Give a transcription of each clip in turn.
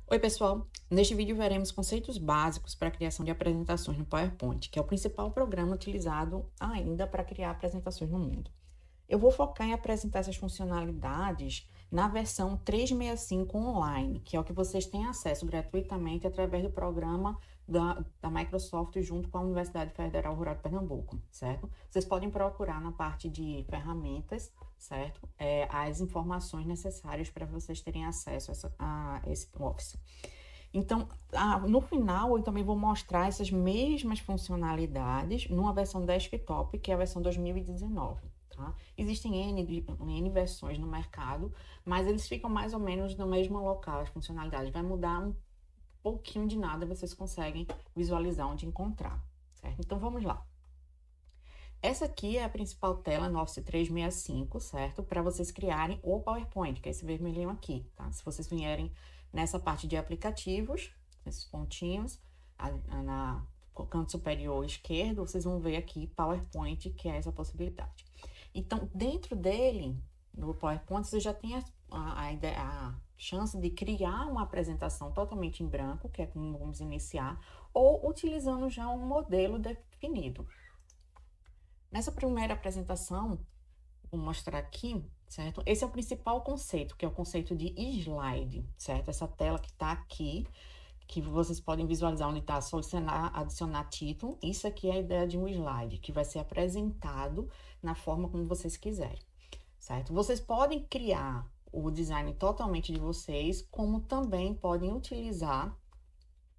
Oi, pessoal! Neste vídeo veremos conceitos básicos para a criação de apresentações no PowerPoint, que é o principal programa utilizado ainda para criar apresentações no mundo. Eu vou focar em apresentar essas funcionalidades na versão 365 online, que é o que vocês têm acesso gratuitamente através do programa da Microsoft junto com a Universidade Federal Rural de Pernambuco, certo? Vocês podem procurar na parte de ferramentas, certo? As informações necessárias para vocês terem acesso a esse Office. Então, no final, eu também vou mostrar essas mesmas funcionalidades numa versão desktop, que é a versão 2019. Tá? Existem N versões no mercado, mas eles ficam mais ou menos no mesmo local, as funcionalidades. Vai mudar um pouquinho de nada, vocês conseguem visualizar onde encontrar, certo? Então, vamos lá. Essa aqui é a principal tela no Office 365, certo? Para vocês criarem o PowerPoint, que é esse vermelhinho aqui, tá? Se vocês vierem nessa parte de aplicativos, esses pontinhos, no canto superior esquerdo, vocês vão ver aqui PowerPoint, que é essa possibilidade. Então, dentro dele, no PowerPoint, você já tem a chance de criar uma apresentação totalmente em branco, que é como vamos iniciar, ou utilizando já um modelo definido. Nessa primeira apresentação, vou mostrar aqui, certo? Esse é o principal conceito, que é o conceito de slide, certo? Essa tela que está aqui, que vocês podem visualizar onde está adicionar título. Isso aqui é a ideia de um slide, que vai ser apresentado na forma como vocês quiserem, certo? Vocês podem criar o design totalmente de vocês, como também podem utilizar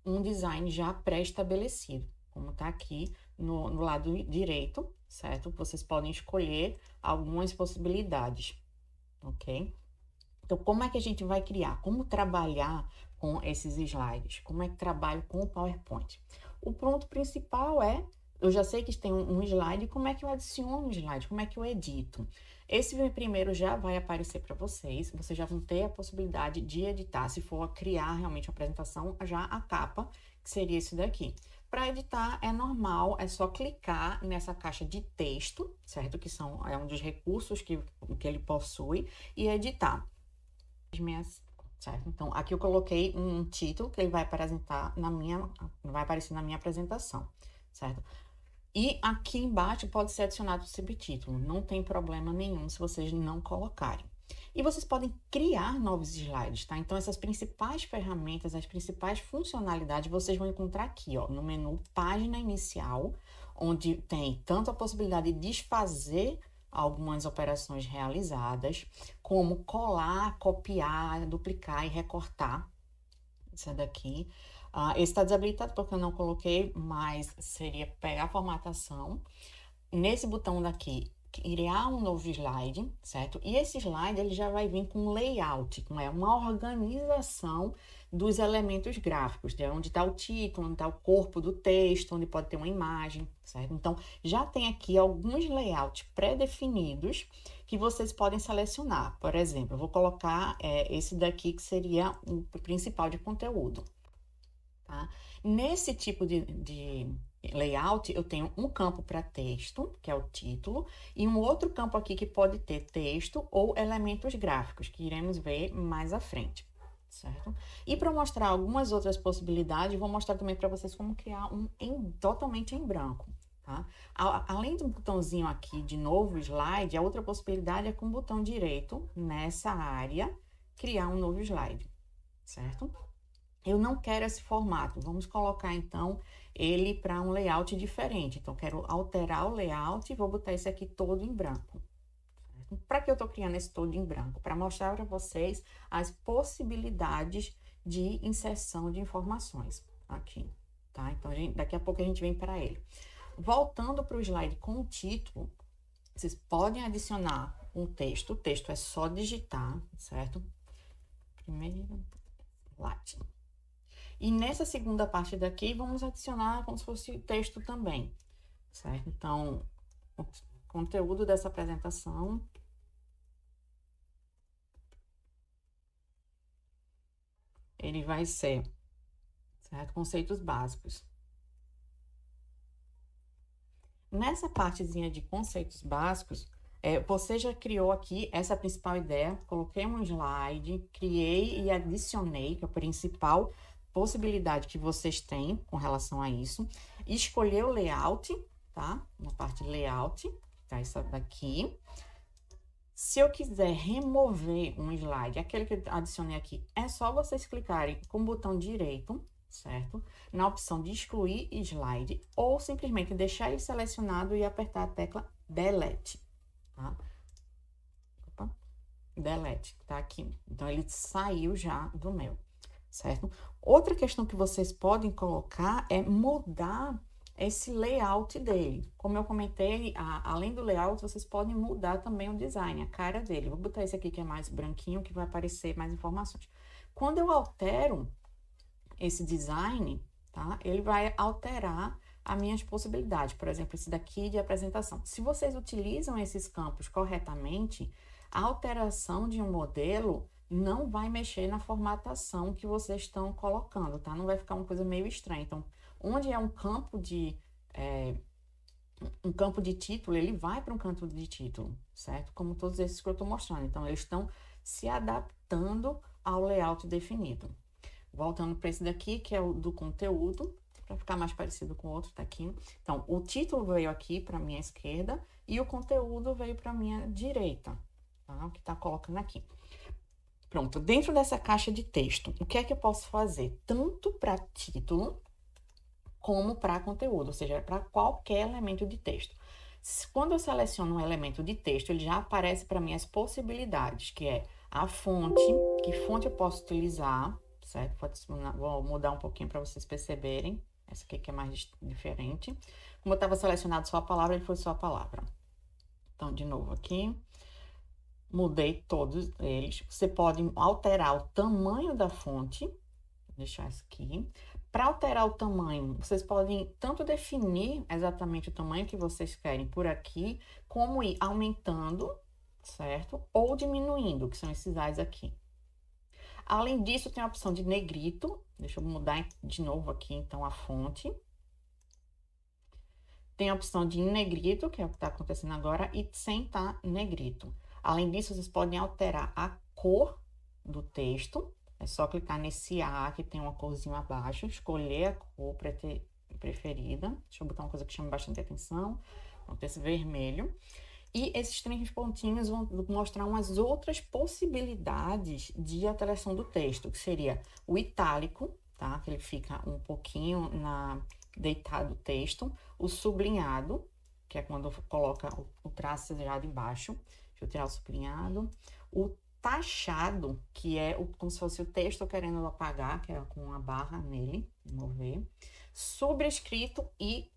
um design já pré-estabelecido, como está aqui no lado direito, certo? Vocês podem escolher algumas possibilidades, ok? Então, como é que a gente vai criar? Como trabalhar com esses slides? Como é que trabalho com o PowerPoint? O ponto principal eu já sei que tem um slide, como é que eu adiciono um slide? Como é que eu edito? Esse primeiro já vai aparecer para vocês já vão ter a possibilidade de editar, se for criar realmente uma apresentação, já a capa, que seria esse daqui. Para editar é normal, é só clicar nessa caixa de texto, certo? Que é um dos recursos que ele possui, e editar. Certo? Então, aqui eu coloquei um título que ele vai aparecer na minha apresentação, certo? E aqui embaixo pode ser adicionado o subtítulo, não tem problema nenhum se vocês não colocarem. E vocês podem criar novos slides, tá? Então, essas principais ferramentas, as principais funcionalidades, vocês vão encontrar aqui, ó, no menu Página Inicial, onde tem tanto a possibilidade de desfazer algumas operações realizadas, como colar, copiar, duplicar e recortar. Essa daqui. Esse está desabilitado porque eu não coloquei, mas seria pegar a formatação. Nesse botão daqui, criar um novo slide, certo? E esse slide ele já vai vir com layout, com uma organização dos elementos gráficos, de onde está o título, onde está o corpo do texto, onde pode ter uma imagem, certo? Então, já tem aqui alguns layouts pré-definidos que vocês podem selecionar. Por exemplo, eu vou colocar esse daqui que seria o principal de conteúdo, tá? Nesse tipo de layout, eu tenho um campo para texto, que é o título, e um outro campo aqui que pode ter texto ou elementos gráficos, que iremos ver mais à frente, certo? E para mostrar algumas outras possibilidades, vou mostrar também para vocês como criar totalmente em branco, tá? Além do botãozinho aqui de novo slide, a outra possibilidade é com o botão direito, nessa área, criar um novo slide, certo? Eu não quero esse formato, vamos colocar então ele para um layout diferente. Então, quero alterar o layout e vou botar esse aqui todo em branco. Para que eu estou criando esse todo em branco? Para mostrar para vocês as possibilidades de inserção de informações aqui, tá? Então, daqui a pouco a gente vem para ele. Voltando para o slide com o título, vocês podem adicionar um texto. O texto é só digitar, certo? Primeiro, slide. E nessa segunda parte daqui, vamos adicionar como se fosse texto também, certo? Então, o conteúdo dessa apresentação ele vai ser, certo? Conceitos básicos. Nessa partezinha de conceitos básicos, Você já criou aqui essa principal ideia, coloquei um slide, criei e adicionei, que é a principal possibilidade que vocês têm com relação a isso. Escolher o layout, tá? Na parte layout, tá? Essa daqui. Se eu quiser remover um slide, aquele que eu adicionei aqui, é só vocês clicarem com o botão direito, certo? Na opção de excluir slide, ou simplesmente deixar ele selecionado e apertar a tecla Delete, tá? Opa, Delete, tá aqui. Então, ele saiu já do meu, certo? Outra questão que vocês podem colocar é mudar esse layout dele. Como eu comentei, além do layout, vocês podem mudar também o design, a cara dele. Vou botar esse aqui que é mais branquinho, que vai aparecer mais informações. Quando eu altero esse design, tá? Ele vai alterar as minhas possibilidades. Por exemplo, esse daqui de apresentação. Se vocês utilizam esses campos corretamente, a alteração de um modelo não vai mexer na formatação que vocês estão colocando, tá? Não vai ficar uma coisa meio estranha. Então, onde é um campo de título, ele vai para um campo de título, certo? Como todos esses que eu estou mostrando. Então, eles estão se adaptando ao layout definido. Voltando para esse daqui, que é o do conteúdo, para ficar mais parecido com o outro, tá aqui. Então, o título veio aqui para minha esquerda e o conteúdo veio para minha direita, tá? O que tá colocando aqui. Pronto, dentro dessa caixa de texto, o que é que eu posso fazer? Tanto para título como para conteúdo, ou seja, para qualquer elemento de texto. Quando eu seleciono um elemento de texto, ele já aparece para mim as possibilidades, que é a fonte, que fonte eu posso utilizar, certo? Vou mudar um pouquinho para vocês perceberem. Essa aqui que é mais diferente. Como eu estava selecionado só a palavra, ele foi só a palavra. Então, de novo aqui. Mudei todos eles. Você pode alterar o tamanho da fonte. Vou deixar isso aqui. Para alterar o tamanho, vocês podem tanto definir exatamente o tamanho que vocês querem por aqui, como ir aumentando, certo? Ou diminuindo, que são esses As aqui. Além disso, tem a opção de negrito. Deixa eu mudar de novo aqui, então, a fonte. Tem a opção de em negrito, que é o que está acontecendo agora, e sem estar negrito. Além disso, vocês podem alterar a cor do texto. É só clicar nesse A, que tem uma corzinha abaixo, escolher a cor preferida. Deixa eu botar uma coisa que chama bastante atenção. Vamos ter esse vermelho. E esses 3 pontinhos vão mostrar umas outras possibilidades de alteração do texto, que seria o itálico, tá? Que ele fica um pouquinho deitado o texto. O sublinhado, que é quando coloca o traço já de baixo. Deixa eu tirar o sublinhado. O taxado, que é como se fosse o texto querendo apagar, que é com uma barra nele, vamos ver. Sobrescrito e,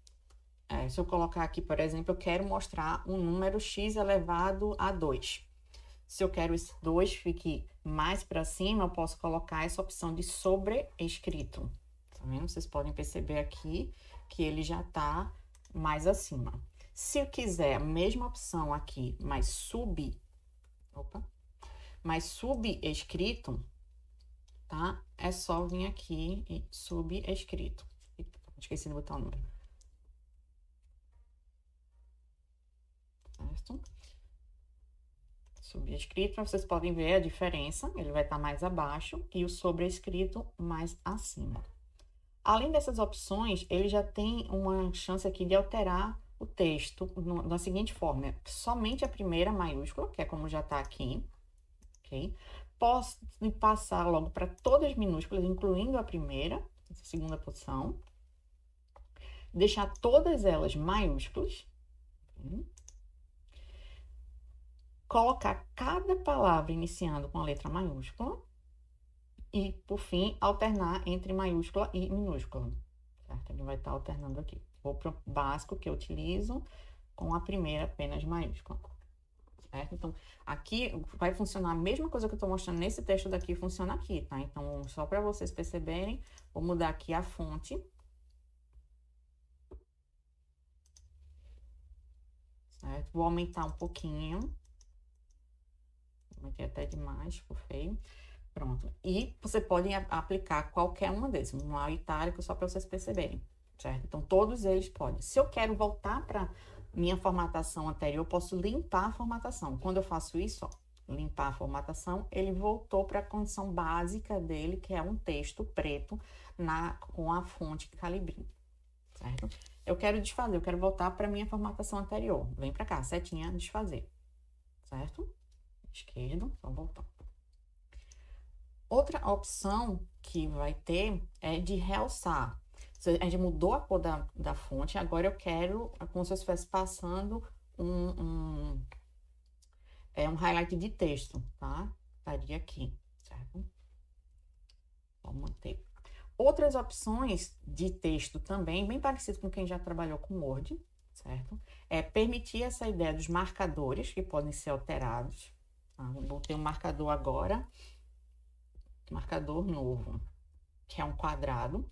se eu colocar aqui, por exemplo, eu quero mostrar um número x elevado a 2. Se eu quero esse 2 fique mais para cima, eu posso colocar essa opção de sobrescrito. Tá vendo? Vocês podem perceber aqui que ele já tá mais acima. Se eu quiser a mesma opção aqui, mas subescrito, tá? É só vir aqui e subescrito. Esqueci de botar o número. Certo? Subescrito, vocês podem ver a diferença. Ele vai estar mais abaixo e o sobrescrito mais acima. Além dessas opções, ele já tem uma chance aqui de alterar o texto da seguinte forma: somente a primeira maiúscula, que é como já está aqui, ok? Posso passar logo para todas as minúsculas, incluindo a primeira, essa segunda posição. Deixar todas elas maiúsculas. Okay? Colocar cada palavra iniciando com a letra maiúscula. E, por fim, alternar entre maiúscula e minúscula, certo? Ele vai estar alternando aqui. Vou para o básico que eu utilizo com a primeira apenas maiúscula, certo? Então, aqui vai funcionar a mesma coisa que eu estou mostrando nesse texto daqui, funciona aqui, tá? Então, só para vocês perceberem, vou mudar aqui a fonte. Certo? Vou aumentar um pouquinho. Aumentei até demais, ficou feio. Pronto. E você pode aplicar qualquer uma desses, um itálico, só para vocês perceberem, certo? Então, todos eles podem. Se eu quero voltar para minha formatação anterior, eu posso limpar a formatação. Quando eu faço isso, ó, limpar a formatação, ele voltou para a condição básica dele, que é um texto preto com a fonte Calibri, certo? Eu quero desfazer, eu quero voltar para minha formatação anterior. Vem para cá, setinha, desfazer, certo? Esquerdo, só voltar. Outra opção que vai ter é de realçar. A gente mudou a cor da fonte, agora eu quero, como se eu estivesse passando um highlight de texto, tá? Estaria aqui, certo? Vamos manter. Outras opções de texto também, bem parecido com quem já trabalhou com Word, certo? É permitir essa ideia dos marcadores, que podem ser alterados. Tá? Vou ter um marcador agora, marcador novo, que é um quadrado.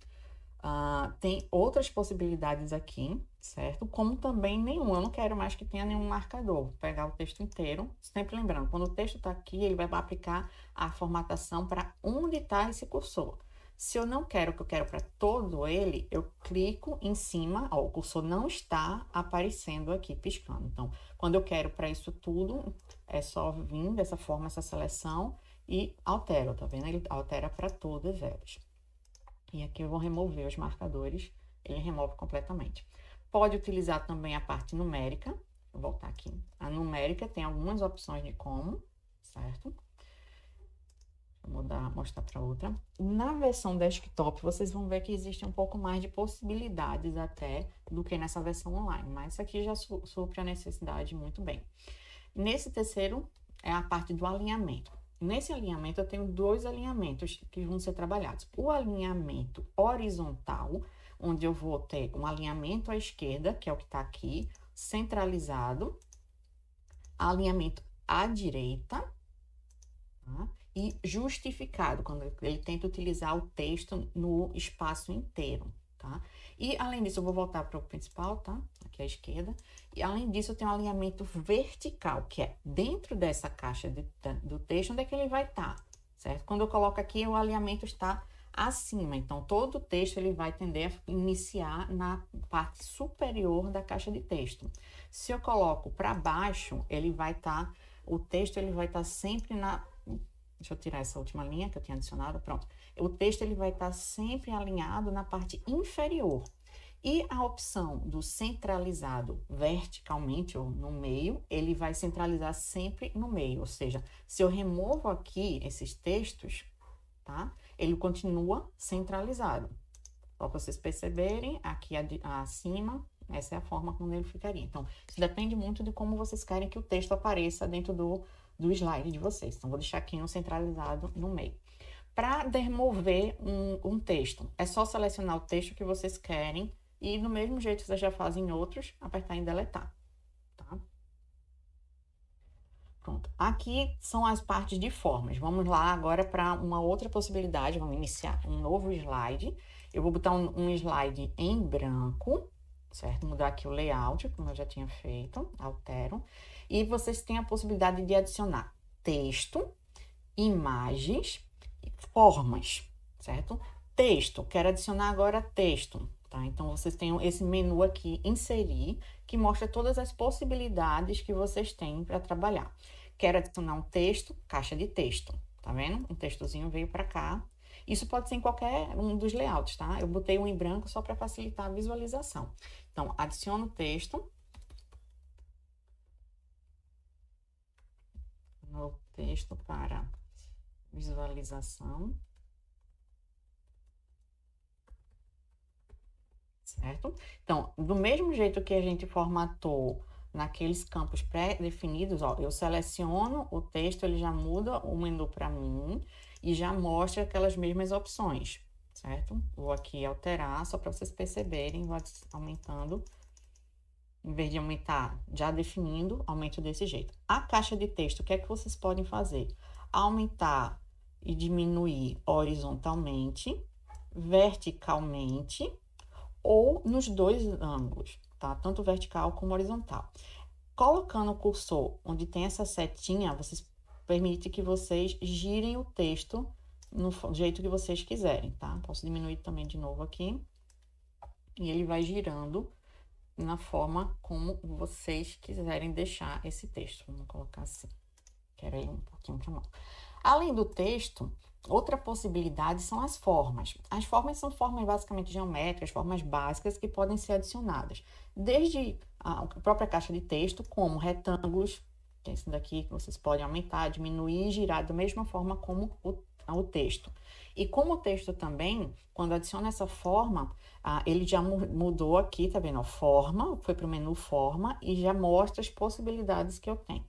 Tem outras possibilidades aqui, certo? Como também nenhum, eu não quero mais que tenha nenhum marcador. Vou pegar o texto inteiro, sempre lembrando, quando o texto está aqui, ele vai aplicar a formatação para onde está esse cursor. Se eu não quero, que eu quero para todo ele, eu clico em cima, ó, o cursor não está aparecendo aqui, piscando. Então, quando eu quero para isso tudo, é só vir dessa forma, essa seleção, e altero, tá vendo? Ele altera para todas elas. E aqui eu vou remover os marcadores, ele remove completamente. Pode utilizar também a parte numérica, vou voltar aqui. A numérica tem algumas opções de como, certo? Vou mostrar para outra. Na versão desktop, vocês vão ver que existe um pouco mais de possibilidades até do que nessa versão online, mas isso aqui já supre a necessidade muito bem. Nesse terceiro é a parte do alinhamento. Nesse alinhamento, eu tenho dois alinhamentos que vão ser trabalhados. O alinhamento horizontal, onde eu vou ter um alinhamento à esquerda, que é o que está aqui, centralizado. Alinhamento à direita, tá? E justificado, quando ele tenta utilizar o texto no espaço inteiro, tá? E, além disso, eu vou voltar para o principal, tá? Aqui à esquerda. E, além disso, eu tenho um alinhamento vertical, que é dentro dessa caixa do texto, onde é que ele vai estar, certo? Quando eu coloco aqui, o alinhamento está acima. Então, todo o texto, ele vai tender a iniciar na parte superior da caixa de texto. Se eu coloco para baixo, ele vai estar... O texto, ele vai estar sempre na... Deixa eu tirar essa última linha que eu tinha adicionado, pronto. O texto, ele vai estar sempre alinhado na parte inferior. E a opção do centralizado verticalmente ou no meio, ele vai centralizar sempre no meio. Ou seja, se eu removo aqui esses textos, tá? Ele continua centralizado. Só para vocês perceberem, aqui acima, essa é a forma como ele ficaria. Então, isso depende muito de como vocês querem que o texto apareça dentro do slide de vocês. Então, vou deixar aqui um centralizado no meio. Para remover um texto, é só selecionar o texto que vocês querem e, do mesmo jeito que vocês já fazem em outros, apertar em deletar, tá? Pronto. Aqui são as partes de formas. Vamos lá agora para uma outra possibilidade. Vamos iniciar um novo slide. Eu vou botar um slide em branco, certo? Mudar aqui o layout, como eu já tinha feito. Altero. E vocês têm a possibilidade de adicionar texto, imagens, formas, certo? Texto, quero adicionar agora texto, tá? Então, vocês têm esse menu aqui, inserir, que mostra todas as possibilidades que vocês têm para trabalhar. Quero adicionar um texto, caixa de texto, tá vendo? Um textozinho veio para cá. Isso pode ser em qualquer um dos layouts, tá? Eu botei um em branco só para facilitar a visualização. Então, adiciono o texto. Novo texto para visualização. Certo? Então, do mesmo jeito que a gente formatou naqueles campos pré-definidos, ó, eu seleciono o texto, ele já muda o menu para mim e já mostra aquelas mesmas opções, certo? Vou aqui alterar, só para vocês perceberem, vou aumentando. Em vez de aumentar, já definindo, aumento desse jeito. A caixa de texto, o que é que vocês podem fazer? Aumentar e diminuir horizontalmente, verticalmente, ou nos dois ângulos, tá? Tanto vertical como horizontal. Colocando o cursor onde tem essa setinha, vocês permite que vocês girem o texto no jeito que vocês quiserem, tá? Posso diminuir também de novo aqui. E ele vai girando na forma como vocês quiserem deixar esse texto. Vamos colocar assim. Quero ir um pouquinho para a mão. Além do texto, outra possibilidade são as formas. As formas são formas basicamente geométricas, formas básicas que podem ser adicionadas. Desde a própria caixa de texto, como retângulos, que é esse daqui que vocês podem aumentar, diminuir e girar da mesma forma como o texto. E como o texto também, quando adiciona essa forma, ele já mudou aqui, tá vendo? Forma, foi para o menu forma e já mostra as possibilidades que eu tenho.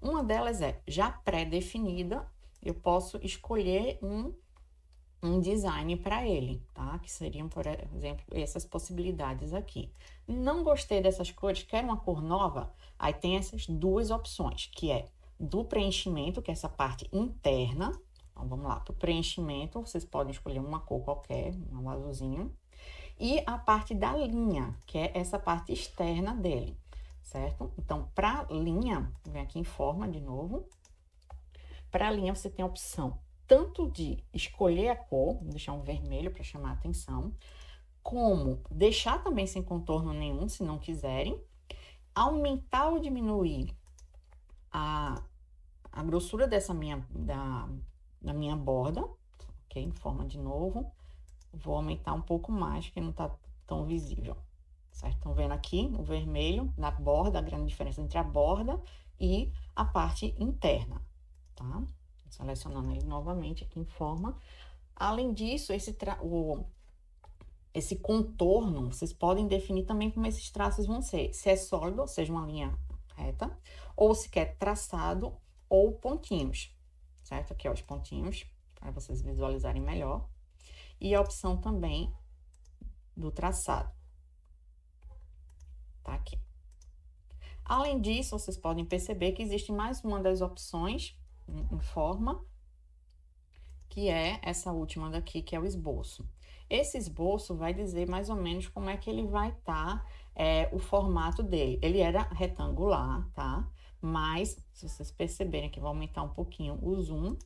Uma delas é já pré-definida, eu posso escolher um design para ele, tá? Que seriam, por exemplo, essas possibilidades aqui. Não gostei dessas cores, quero uma cor nova? Aí tem essas duas opções, que é do preenchimento, que é essa parte interna. Então, vamos lá, para o preenchimento, vocês podem escolher uma cor qualquer, um azulzinho. E a parte da linha, que é essa parte externa dele, certo? Então, para linha, vem aqui em forma de novo. Para a linha, você tem a opção tanto de escolher a cor, vou deixar um vermelho para chamar a atenção, como deixar também sem contorno nenhum, se não quiserem, aumentar ou diminuir a grossura dessa da minha borda, ok? Em forma de novo, vou aumentar um pouco mais, que não tá tão visível, certo? Estão vendo aqui o vermelho na borda, a grande diferença entre a borda e a parte interna, tá? Selecionando ele novamente aqui em forma. Além disso, esse contorno, vocês podem definir também como esses traços vão ser. Se é sólido, ou seja, uma linha reta, ou se quer traçado ou pontinhos, certo? Aqui, ó, os pontinhos, para vocês visualizarem melhor. E a opção também do traçado. Tá aqui. Além disso, vocês podem perceber que existe mais uma das opções em forma, que é essa última daqui, que é o esboço. Esse esboço vai dizer mais ou menos como é que ele vai estar, o formato dele. Ele era retangular, tá? Mas, se vocês perceberem aqui, vou aumentar um pouquinho o zoom.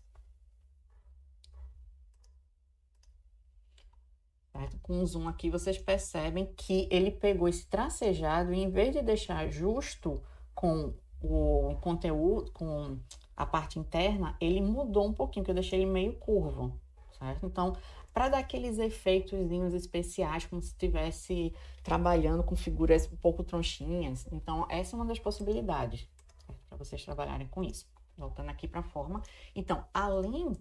Certo? Com o zoom aqui, vocês percebem que ele pegou esse tracejado e, em vez de deixar justo com o conteúdo, com a parte interna, ele mudou um pouquinho, que eu deixei ele meio curvo, certo? Então, para dar aqueles efeitos especiais, como se estivesse trabalhando com figuras um pouco tronchinhas. Então, essa é uma das possibilidades, para vocês trabalharem com isso. Voltando aqui para a forma. Então, além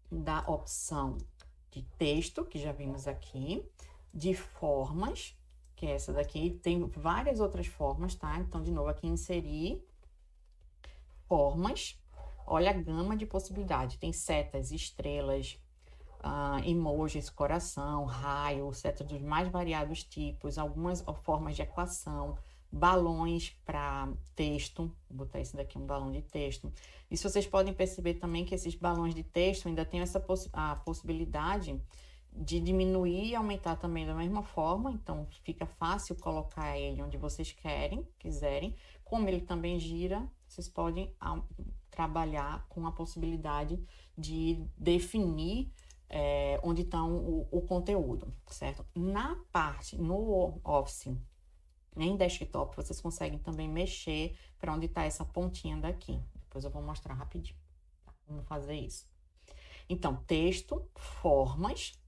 da opção de texto, que já vimos aqui, de formas, que é essa daqui, tem várias outras formas, tá? Então, de novo, aqui inserir formas, olha a gama de possibilidades, tem setas, estrelas, emojis, coração, raio, setas dos mais variados tipos, algumas formas de equação, balões para texto, vou botar esse daqui um balão de texto. E se vocês podem perceber também que esses balões de texto ainda tem a possibilidade de diminuir e aumentar também da mesma forma, então fica fácil colocar ele onde vocês quiserem. Como ele também gira, vocês podem trabalhar com a possibilidade de definir onde está o conteúdo, certo? No Office, em desktop, vocês conseguem também mexer para onde está essa pontinha daqui. Depois eu vou mostrar rapidinho como fazer isso. Então, texto, formas.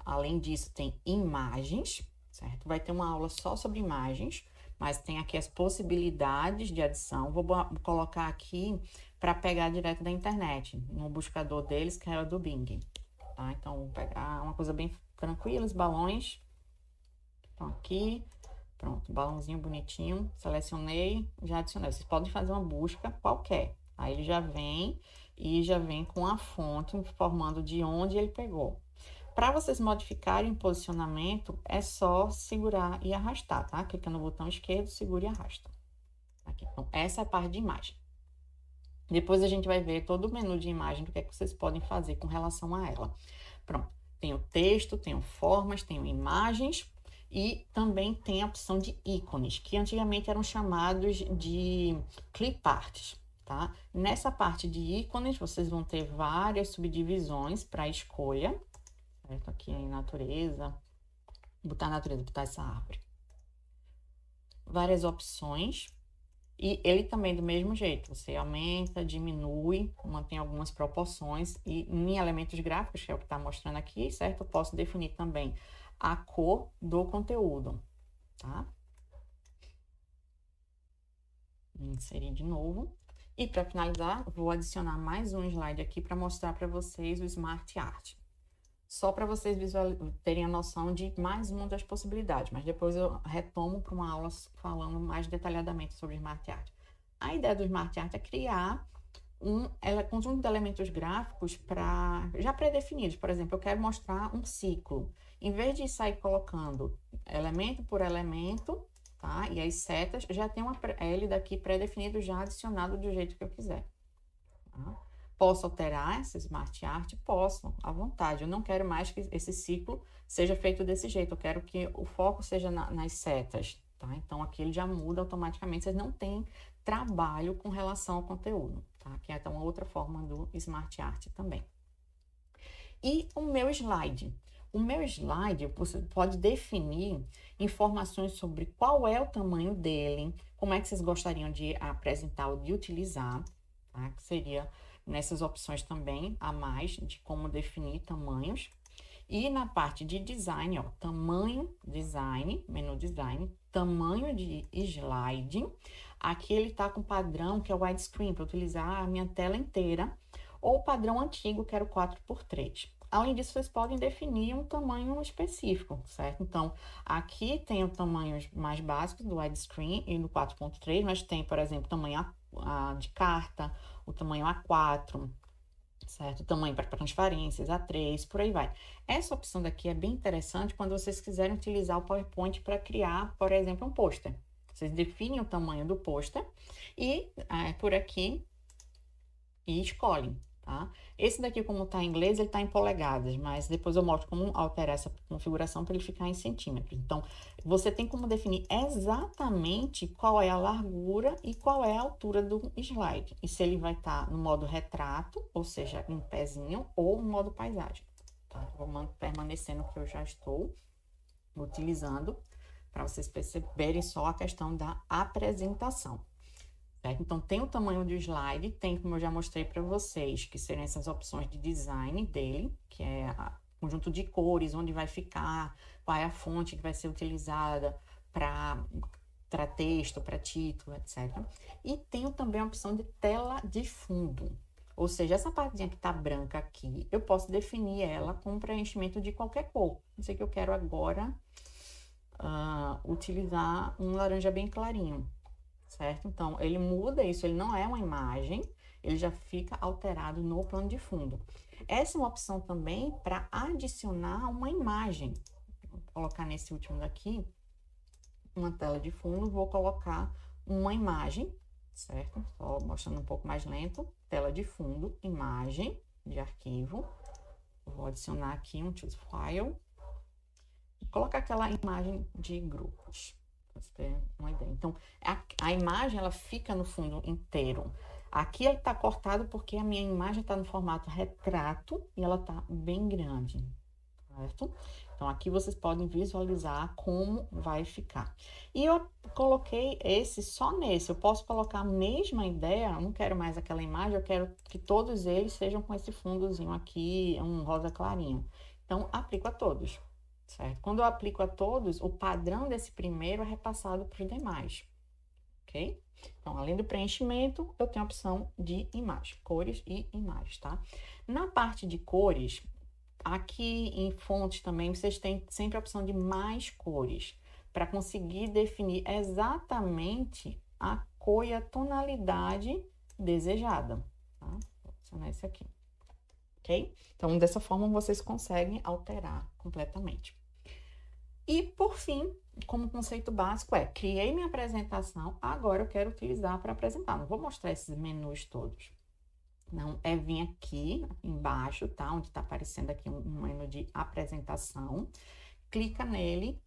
Além disso, tem imagens, certo? Vai ter uma aula só sobre imagens, mas tem aqui as possibilidades de adição. Vou colocar aqui para pegar direto da internet, no buscador deles, que era do Bing, tá? Então, vou pegar uma coisa bem tranquila, os balões. Então, aqui, pronto, balãozinho bonitinho, selecionei, já adicionei. Vocês podem fazer uma busca qualquer. Aí ele já vem com a fonte informando de onde ele pegou. Para vocês modificarem o posicionamento, é só segurar e arrastar, tá? Clica no botão esquerdo, segura e arrasta. Aqui. Então, essa é a parte de imagem. Depois a gente vai ver todo o menu de imagem, do que é que vocês podem fazer com relação a ela. Pronto, tenho texto, tenho formas, tenho imagens e também tem a opção de ícones, que antigamente eram chamados de cliparts, tá? Nessa parte de ícones, vocês vão ter várias subdivisões para escolha, certo? Aqui em natureza, botar essa árvore. várias opções. E ele também do mesmo jeito, você aumenta, diminui, mantém algumas proporções. E em elementos gráficos, que é o que está mostrando aqui, certo? Eu posso definir também a cor do conteúdo, tá? Inserir de novo. E para finalizar, vou adicionar mais um slide aqui para mostrar para vocês o Smart Art. Só para vocês terem a noção de mais uma das possibilidades, mas depois eu retomo para uma aula falando mais detalhadamente sobre Smart Art. A ideia do Smart Art é criar um conjunto de elementos gráficos já pré-definidos. Por exemplo, eu quero mostrar um ciclo. Em vez de sair colocando elemento por elemento, tá? E as setas, já tem ele daqui pré-definido, já adicionado do jeito que eu quiser. Tá? Posso alterar essa Smart Art? Posso, à vontade. Eu não quero mais que esse ciclo seja feito desse jeito. Eu quero que o foco seja nas setas, tá? Então, aqui ele já muda automaticamente. Vocês não têm trabalho com relação ao conteúdo, tá? Que é então uma outra forma do Smart Art também. E o meu slide? O meu slide, você pode definir informações sobre qual é o tamanho dele, como é que vocês gostariam de apresentar ou de utilizar, tá? Que seria nessas opções também a mais de como definir tamanhos. E na parte de design, ó, tamanho, design, menu design, tamanho de slide. Aqui ele tá com padrão que é o widescreen, para utilizar a minha tela inteira, ou o padrão antigo, que era o 4x3. Além disso, vocês podem definir um tamanho específico, certo? Então, aqui tem os tamanhos mais básicos do widescreen e do 4.3, mas tem, por exemplo, tamanho de carta, o tamanho A4, certo? O tamanho para transparências, A3, por aí vai. Essa opção daqui é bem interessante quando vocês quiserem utilizar o PowerPoint para criar, por exemplo, um pôster. Vocês definem o tamanho do pôster e por aqui e escolhem, tá? Esse daqui, como tá em inglês, ele tá em polegadas, mas depois eu mostro como alterar essa configuração para ele ficar em centímetros. Então, você tem como definir exatamente qual é a largura e qual é a altura do slide. E se ele vai estar no modo retrato, ou seja, em pezinho, ou no modo paisagem. Tá? Vou permanecer no que eu já estou utilizando, para vocês perceberem só a questão da apresentação. Certo? Então, tem o tamanho do slide, tem, como eu já mostrei para vocês, que seriam essas opções de design dele, que é o conjunto de cores, onde vai ficar, qual é a fonte que vai ser utilizada para texto, para título, etc. E tem também a opção de tela de fundo. Ou seja, essa partezinha que está branca aqui, eu posso definir ela com preenchimento de qualquer cor. Não sei que eu quero agora utilizar um laranja bem clarinho. Certo? Então, ele muda isso, ele não é uma imagem, ele já fica alterado no plano de fundo. Essa é uma opção também para adicionar uma imagem. Vou colocar nesse último daqui, uma tela de fundo, vou colocar uma imagem, certo? Só mostrando um pouco mais lento, tela de fundo, imagem de arquivo. Vou adicionar aqui um choose file, e colocar aquela imagem de grupos. Pra você ter uma ideia. Então, a imagem, ela fica no fundo inteiro. Aqui ele tá cortado porque a minha imagem tá no formato retrato e ela tá bem grande, certo? Então, aqui vocês podem visualizar como vai ficar. E eu coloquei esse só nesse. Eu posso colocar a mesma ideia, eu não quero mais aquela imagem, eu quero que todos eles sejam com esse fundozinho aqui, um rosa clarinho. Então, aplico a todos. Certo? Quando eu aplico a todos, o padrão desse primeiro é repassado para os demais, ok? Então, além do preenchimento, eu tenho a opção de imagem, cores e imagens, tá? Na parte de cores, aqui em fontes também, vocês têm sempre a opção de mais cores, para conseguir definir exatamente a cor e a tonalidade desejada, tá? Vou adicionar esse aqui. Ok? Então, dessa forma, vocês conseguem alterar completamente. E, por fim, como conceito básico criei minha apresentação, agora eu quero utilizar para apresentar. Não vou mostrar esses menus todos. Não, é vir aqui embaixo, tá? Onde está aparecendo aqui um menu de apresentação. Clica nele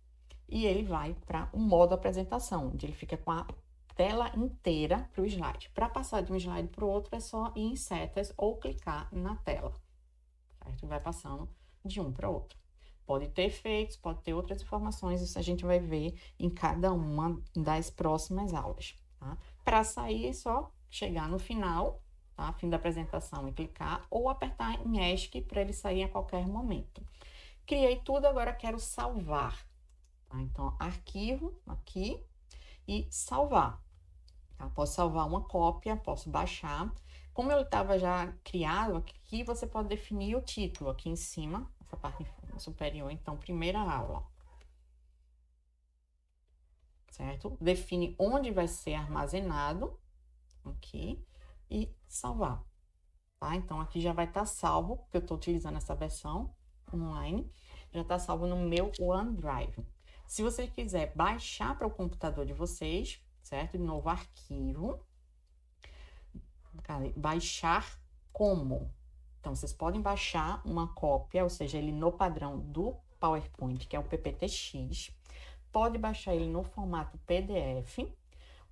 e ele vai para o modo apresentação, onde ele fica com a tela inteira para o slide. Para passar de um slide para o outro, é só ir em setas ou clicar na tela. Certo? Vai passando de um para o outro. Pode ter efeitos, pode ter outras informações, isso a gente vai ver em cada uma das próximas aulas, tá? Para sair, é só chegar no final, tá? Fim da apresentação e clicar, ou apertar em ESC para ele sair a qualquer momento. Criei tudo, agora quero salvar, tá? Então, arquivo aqui e salvar. Tá? Posso salvar uma cópia, posso baixar. Como ele estava já criado, aqui você pode definir o título aqui em cima, essa parte superior, então, primeira aula. Certo? Define onde vai ser armazenado, aqui, e salvar. Tá? Então, aqui já vai estar salvo, porque eu estou utilizando essa versão online, já está salvo no meu OneDrive. Se você quiser baixar para o computador de vocês, certo? De novo, arquivo. Baixar como? Então, vocês podem baixar uma cópia, ou seja, ele no padrão do PowerPoint, que é o PPTX. Pode baixar ele no formato PDF,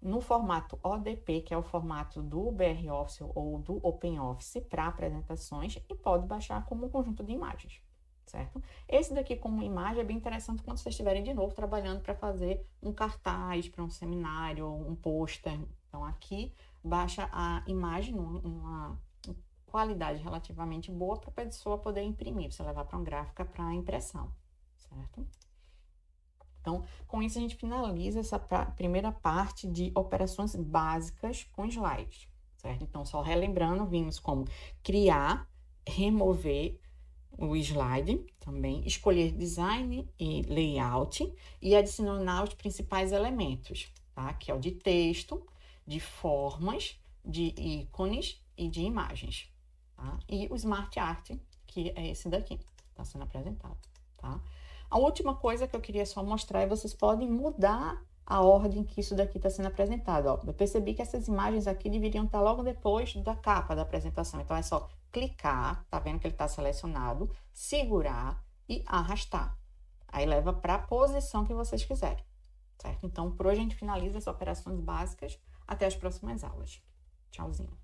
no formato ODP, que é o formato do LibreOffice ou do OpenOffice para apresentações, e pode baixar como um conjunto de imagens, certo? Esse daqui como imagem é bem interessante quando vocês estiverem de novo trabalhando para fazer um cartaz para um seminário, um pôster. Então, aqui baixa a imagem numa qualidade relativamente boa para a pessoa poder imprimir, você levar para uma gráfica para impressão, certo? Então, com isso a gente finaliza essa primeira parte de operações básicas com slides, certo? Então, só relembrando, vimos como criar, remover o slide também, escolher design e layout e adicionar os principais elementos, tá? Que é o de texto, de formas, de ícones e de imagens, tá? E o Smart Art, que é esse daqui, está sendo apresentado, tá? A última coisa que eu queria só mostrar é que vocês podem mudar a ordem que isso daqui está sendo apresentado. Ó, eu percebi que essas imagens aqui deveriam estar logo depois da capa da apresentação. Então, é só clicar, tá vendo que ele está selecionado, segurar e arrastar. Aí leva para a posição que vocês quiserem, certo? Então, por hoje a gente finaliza as operações básicas. Até as próximas aulas. Tchauzinho.